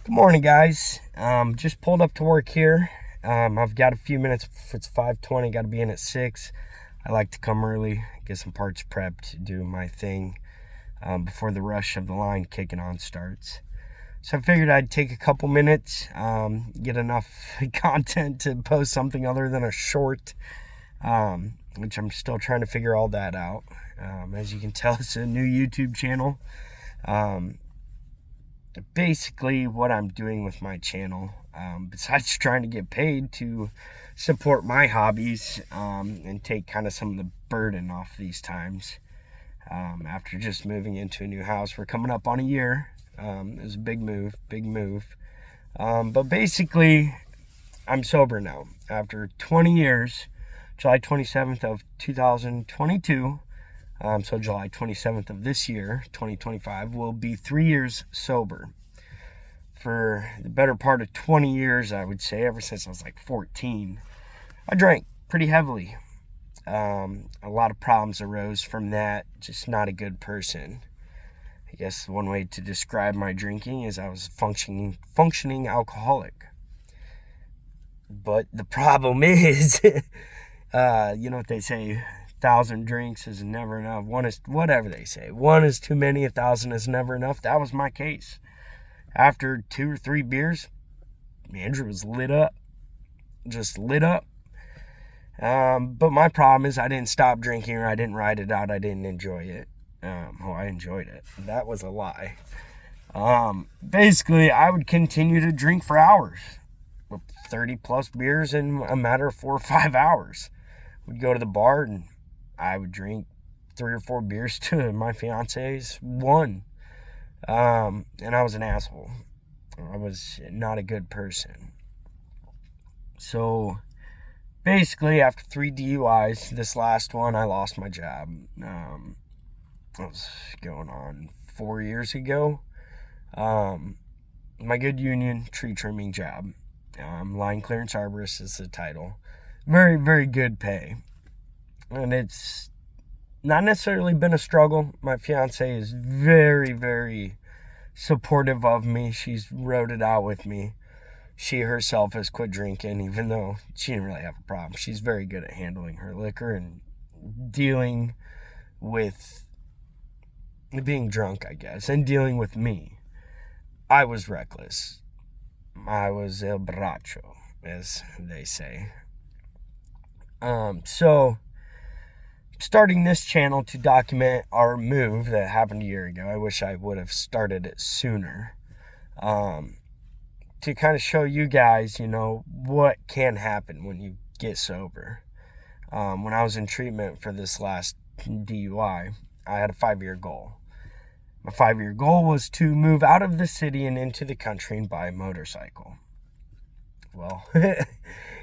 Good morning, guys. Just pulled up to work here. I've got a few minutes. It's 5:20. Got to be in at 6. I like to come early, get some parts prepped, do my thing before the rush of the line kicking on starts. So I figured I'd take a couple minutes, get enough content to post something other than a short, which I'm still trying to figure all that out. As you can tell, it's a new YouTube channel. Um, Basically what I'm doing with my channel, besides trying to get paid to support my hobbies and take kind of some of the burden off these times. After just moving into a new house, we're coming up on a year. It was a big move, big move. But basically, I'm sober now. After 20 years, July 27th of 2022, so July 27th of this year, 2025, will be 3 years sober. For the better part of 20 years, I would say, ever since I was like 14, I drank pretty heavily. A lot of problems arose from that. Just not a good person. I guess one way to describe my drinking is I was functioning alcoholic. But the problem is, you know what they say, 1,000 drinks is never enough. One is, whatever they say, one is too many, 1,000 is never enough. That was my case. After 2 or 3 beers, Andrew was lit up. Just lit up. But my problem is I didn't stop drinking, or I didn't ride it out. I didn't enjoy it. I enjoyed it. That was a lie. Basically, I would continue to drink for hours. With 30 plus beers in a matter of 4 or 5 hours. We'd go to the bar and I would drink 3 or 4 beers to my fiance's one. And I was an asshole. I was not a good person. So basically, after 3 DUIs, this last one, I lost my job. That was going on 4 years ago. My good union tree trimming job. Line clearance arborist is the title. Very, very good pay. And it's not necessarily been a struggle. My fiance is very, very supportive of me. She's rode it out with me. She herself has quit drinking, even though she didn't really have a problem. She's very good at handling her liquor and dealing with being drunk, I guess, and dealing with me. I was reckless. I was el borracho, as they say. So starting this channel to document our move that happened a year ago. I wish I would have started it sooner. To kind of show you guys, what can happen when you get sober. When I was in treatment for this last DUI, I had a 5-year goal. My 5-year goal was to move out of the city and into the country and buy a motorcycle. Well,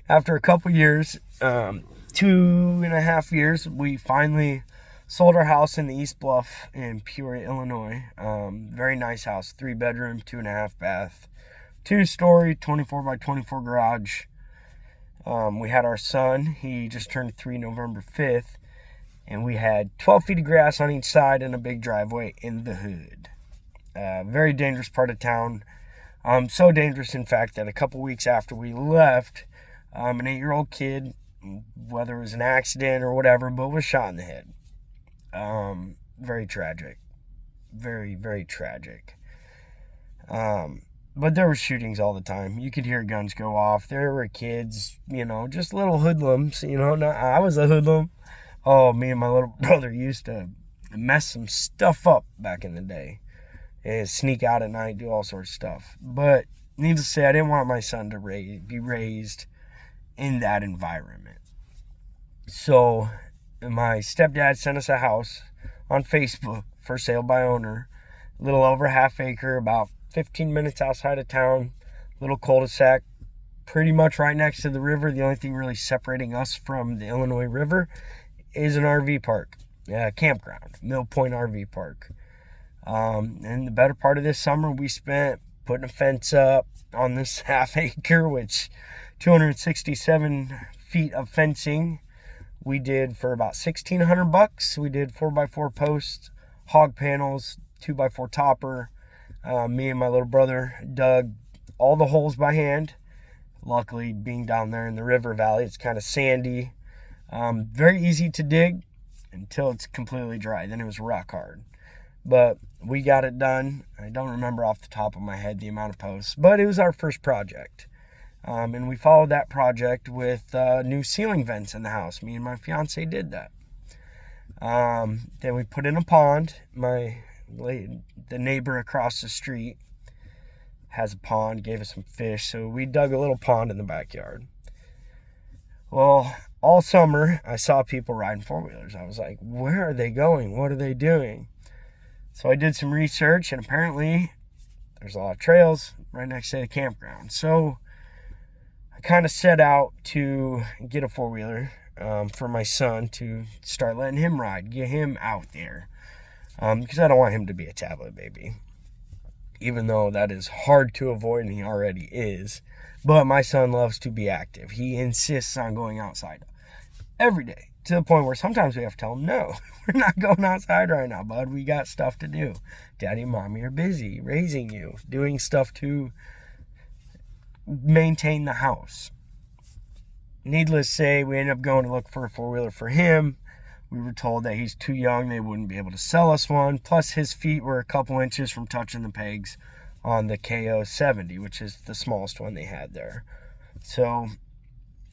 after a couple years, 2.5 years, we finally sold our house in the East Bluff in Peoria, Illinois. Very nice house, 3-bedroom, 2.5 bath, 2-story, 24 by 24 garage. We had our son. He just turned 3 November 5th. And we had 12 feet of grass on each side and a big driveway in the hood. Very dangerous part of town. So dangerous, in fact, that a couple weeks after we left, an 8-year-old kid, whether it was an accident or whatever, but was shot in the head. Very tragic. Very, very tragic. But there were shootings all the time. You could hear guns go off. There were kids, just little hoodlums. I was a hoodlum. Oh, me and my little brother used to mess some stuff up back in the day. And sneak out at night, do all sorts of stuff. But needless to say, I didn't want my son to be raised in that environment. So my stepdad sent us a house on Facebook for sale by owner. A little over ½ acre, about 15 minutes outside of town. Little cul-de-sac, pretty much right next to the river. The only thing really separating us from the Illinois River is an RV park, campground, Mill Point RV Park. And the better part of this summer we spent putting a fence up on this ½ acre, which 267 feet of fencing we did for about $1,600. We did 4x4 posts, hog panels, 2x4 topper. Me and my little brother Doug all the holes by hand. Luckily, being down there in the river valley, it's kind of sandy. Very easy to dig until it's completely dry. Then it was rock hard. But we got it done. I don't remember off the top of my head the amount of posts, but it was our first project. And we followed that project with new ceiling vents in the house. Me and my fiance did that. Then we put in a pond. The neighbor across the street has a pond, gave us some fish, so we dug a little pond in the backyard. Well, all summer I saw people riding four-wheelers. I was like, where are they going? What are they doing? So I did some research, and apparently there's a lot of trails right next to the campground. So I kind of set out to get a four-wheeler for my son to start letting him ride, get him out there, because I don't want him to be a tablet baby, even though that is hard to avoid, and he already is. But my son loves to be active. He insists on going outside every day, to the point where sometimes we have to tell him, no, we're not going outside right now, bud. We got stuff to do. Daddy and mommy are busy raising you, doing stuff to maintain the house. Needless to say, we ended up going to look for a four-wheeler for him. We were told that he's too young, they wouldn't be able to sell us one. Plus, his feet were a couple inches from touching the pegs on the KO70, which is the smallest one they had there. So,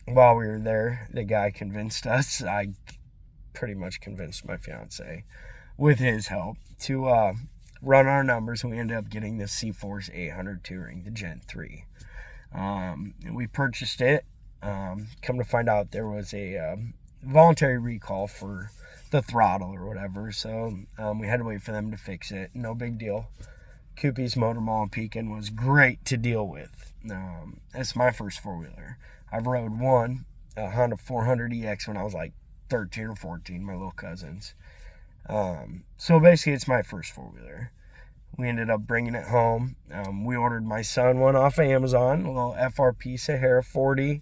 while we were there, the guy convinced us, I pretty much convinced my fiance, with his help, to run our numbers, and we ended up getting the C-Force 800 Touring, the Gen 3. We purchased it. Come to find out, there was a voluntary recall for the throttle or whatever, so we had to wait for them to fix it. No big deal. Coopy's Motor Mall in Pekin was great to deal with. It's my first four-wheeler. I've rode one, a Honda 400EX, when I was like 13 or 14, my little cousins. So basically, it's my first four-wheeler. We ended up bringing it home. We ordered my son one off of Amazon, a little FRP Sahara 40.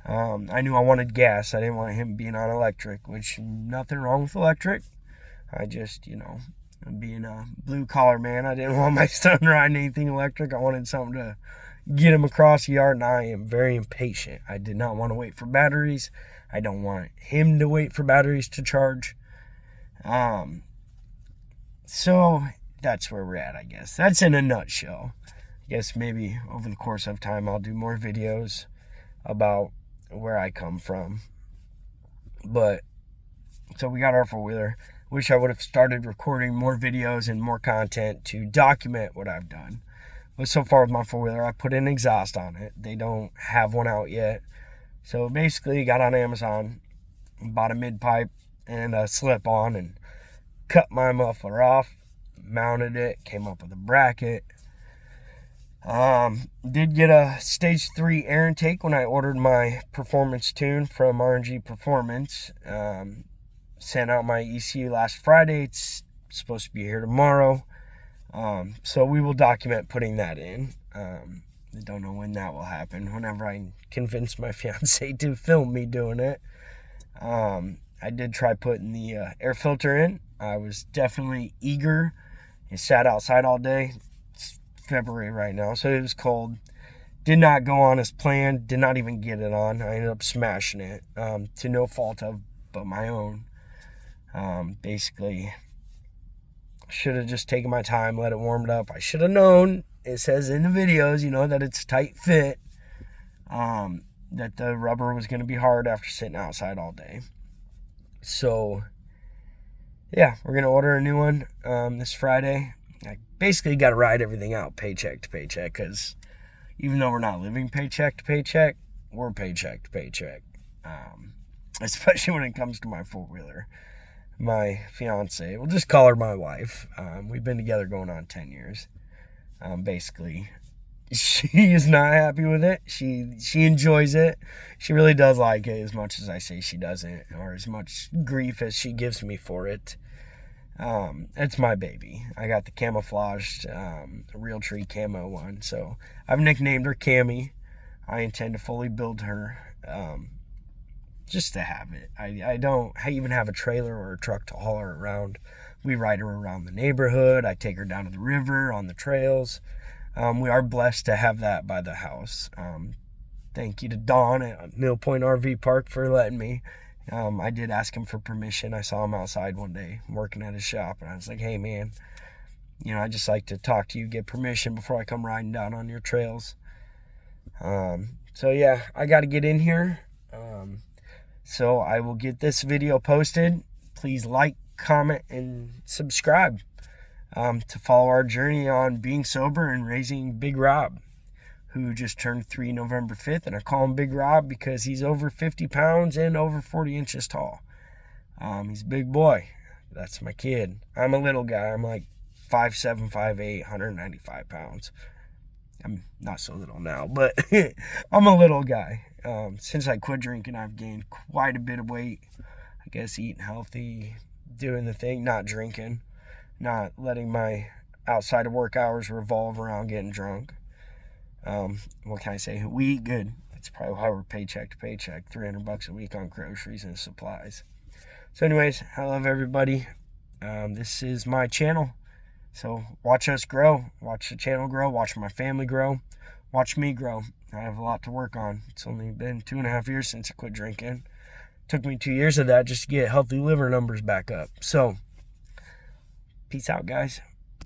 I knew I wanted gas. I didn't want him being on electric, which nothing wrong with electric. I just, being a blue-collar man, I didn't want my son riding anything electric. I wanted something to get him across the yard, and I am very impatient. I did not want to wait for batteries. I don't want him to wait for batteries to charge. So that's where we're at, I guess. That's in a nutshell. I guess maybe over the course of time I'll do more videos about where I come from. But so we got our four-wheeler. Wish I would have started recording more videos and more content to document what I've done. But so far with my four-wheeler, I put an exhaust on it. They don't have one out yet. So basically, got on Amazon, bought a mid-pipe and a slip-on, and cut my muffler off, mounted it, came up with a bracket. Did get a stage 3 air intake when I ordered my performance tune from RNG Performance. Sent out my ECU last Friday. It's supposed to be here tomorrow. So we will document putting that in. I don't know when that will happen. Whenever I convince my fiance to film me doing it. I did try putting the air filter in. I was definitely eager. It sat outside all day. It's February right now, so it was cold. Did not go on as planned. Did not even get it on. I ended up smashing it, to no fault of but my own. Basically, should have just taken my time, let it warm it up. I should have known. It says in the videos, that it's tight fit. That the rubber was going to be hard after sitting outside all day. So, yeah, we're going to order a new one this Friday. I basically got to ride everything out paycheck to paycheck, because even though we're not living paycheck to paycheck, we're paycheck to paycheck. Especially when it comes to my four-wheeler. My fiance, we'll just call her my wife. We've been together going on 10 years. Basically, she is not happy with it. She enjoys it. She really does like it as much as I say she doesn't, or as much grief as she gives me for it. It's my baby. I got the camouflaged Realtree camo one, so I've nicknamed her Cammy. I intend to fully build her. Just to have it. I don't even have a trailer or a truck to haul her around. We ride her around the neighborhood. I take her down to the river on the trails. We are blessed to have that by the house. Thank you to Don at Mill Point RV Park for letting me. I did ask him for permission. I saw him outside one day working at his shop, and I was like, hey man, I just like to talk to you, get permission before I come riding down on your trails. So yeah, I got to get in here. So I will get this video posted. Please like, comment, and subscribe to follow our journey on being sober and raising Big Rob, who just turned 3 November 5th. And I call him Big Rob because he's over 50 pounds and over 40 inches tall. He's a big boy. That's my kid. I'm a little guy. I'm like 5'7", 5'8", 195 pounds. I'm not so little now, but I'm a little guy. Since I quit drinking, I've gained quite a bit of weight. I guess eating healthy, doing the thing, not drinking, not letting my outside of work hours revolve around getting drunk. What can I say? We eat good. That's probably why we're paycheck to paycheck, $300 a week on groceries and supplies. So anyways, I love everybody. This is my channel. So watch us grow, watch the channel grow, watch my family grow, watch me grow. I have a lot to work on. It's only been 2.5 years since I quit drinking. Took me 2 years of that just to get healthy liver numbers back up. So, peace out, guys.